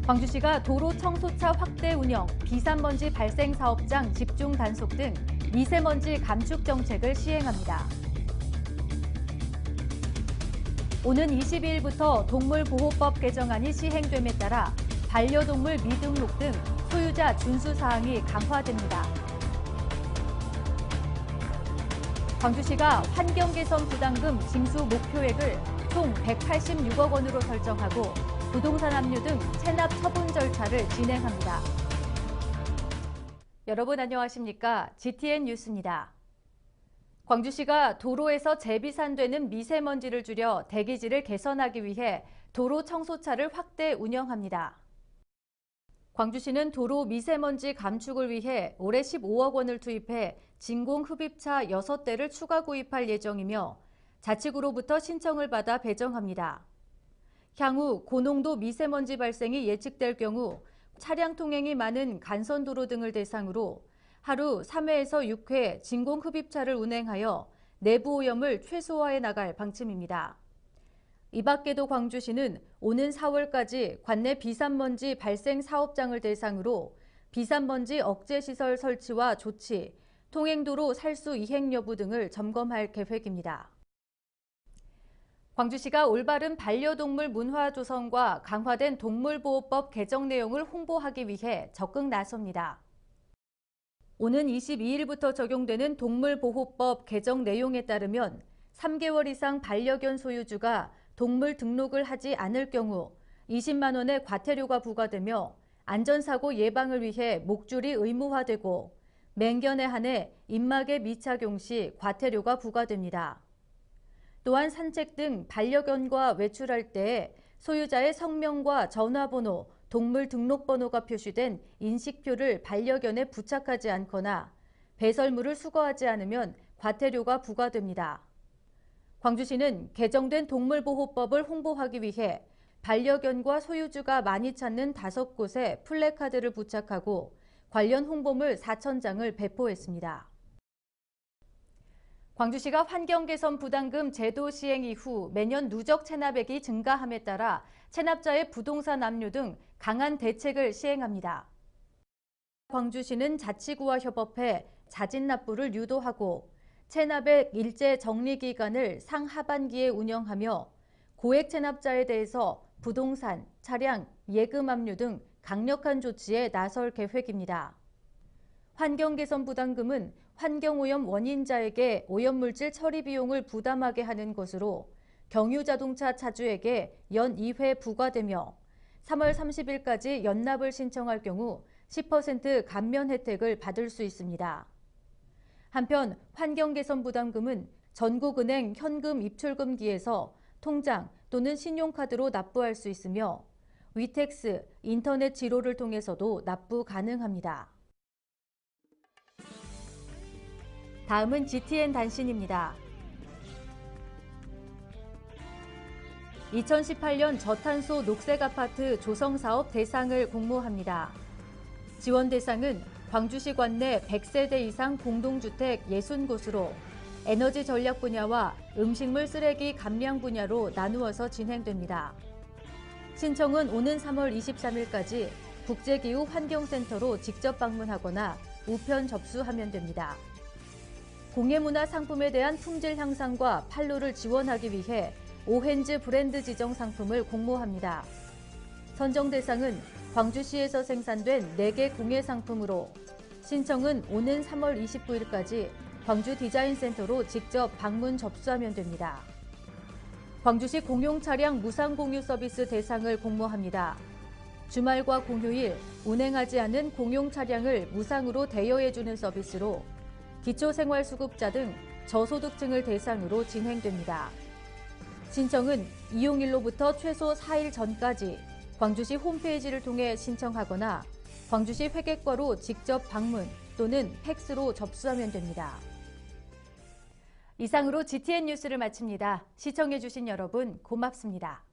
광주시가 도로 청소차 확대 운영, 비산먼지 발생 사업장 집중 단속 등 미세먼지 감축 정책을 시행합니다. 오는 22일부터 동물보호법 개정안이 시행됨에 따라 반려동물 미등록 등 소유자 준수 사항이 강화됩니다. 광주시가 환경개선 부담금 징수 목표액을 총 186억 원으로 설정하고 부동산 압류 등 체납 처분 절차를 진행합니다. 여러분 안녕하십니까? GTN 뉴스입니다. 광주시가 도로에서 재비산되는 미세먼지를 줄여 대기질을 개선하기 위해 도로 청소차를 확대 운영합니다. 광주시는 도로 미세먼지 감축을 위해 올해 15억 원을 투입해 진공흡입차 6대를 추가 구입할 예정이며 자치구로부터 신청을 받아 배정합니다. 향후 고농도 미세먼지 발생이 예측될 경우 차량 통행이 많은 간선도로 등을 대상으로 하루 3회에서 6회 진공흡입차를 운행하여 내부 오염을 최소화해 나갈 방침입니다. 이 밖에도 광주시는 오는 4월까지 관내 비산먼지 발생 사업장을 대상으로 비산먼지 억제 시설 설치와 조치, 통행도로 살수 이행 여부 등을 점검할 계획입니다. 광주시가 올바른 반려동물 문화 조성과 강화된 동물보호법 개정 내용을 홍보하기 위해 적극 나섭니다. 오는 22일부터 적용되는 동물보호법 개정 내용에 따르면 3개월 이상 반려견 소유주가 동물 등록을 하지 않을 경우 20만 원의 과태료가 부과되며 안전사고 예방을 위해 목줄이 의무화되고 맹견에 한해 입막의 미착용 시 과태료가 부과됩니다. 또한 산책 등 반려견과 외출할 때 소유자의 성명과 전화번호, 동물 등록번호가 표시된 인식표를 반려견에 부착하지 않거나 배설물을 수거하지 않으면 과태료가 부과됩니다. 광주시는 개정된 동물보호법을 홍보하기 위해 반려견과 소유주가 많이 찾는 5곳에 플래카드를 부착하고 관련 홍보물 4,000장을 배포했습니다. 광주시가 환경개선 부담금 제도 시행 이후 매년 누적 체납액이 증가함에 따라 체납자의 부동산 압류 등 강한 대책을 시행합니다. 광주시는 자치구와 협업해 자진 납부를 유도하고 체납액 일제 정리 기간을 상하반기에 운영하며 고액 체납자에 대해서 부동산, 차량, 예금 압류 등 강력한 조치에 나설 계획입니다. 환경개선 부담금은 환경오염 원인자에게 오염물질 처리 비용을 부담하게 하는 것으로 경유자동차 차주에게 연 2회 부과되며 3월 30일까지 연납을 신청할 경우 10% 감면 혜택을 받을 수 있습니다. 한편 환경개선 부담금은 전국은행 현금 입출금기에서 통장 또는 신용카드로 납부할 수 있으며 위택스, 인터넷 지로를 통해서도 납부 가능합니다. 다음은 GTN 단신입니다. 2018년 저탄소 녹색아파트 조성사업 대상을 공모합니다. 지원 대상은 광주시 관내 100세대 이상 공동주택 60곳으로 에너지 전략 분야와 음식물 쓰레기 감량 분야로 나누어서 진행됩니다. 신청은 오는 3월 23일까지 국제기후환경센터로 직접 방문하거나 우편 접수하면 됩니다. 공예문화 상품에 대한 품질 향상과 판로를 지원하기 위해 오헨즈 브랜드 지정 상품을 공모합니다. 선정 대상은 광주시에서 생산된 4개 공예 상품으로 신청은 오는 3월 29일까지 광주 디자인센터로 직접 방문 접수하면 됩니다. 광주시 공용 차량 무상 공유 서비스 대상을 공모합니다. 주말과 공휴일, 운행하지 않은 공용 차량을 무상으로 대여해주는 서비스로 기초생활수급자 등 저소득층을 대상으로 진행됩니다. 신청은 이용일로부터 최소 4일 전까지 광주시 홈페이지를 통해 신청하거나 광주시 회계과로 직접 방문 또는 팩스로 접수하면 됩니다. 이상으로 GTN 뉴스를 마칩니다. 시청해주신 여러분 고맙습니다.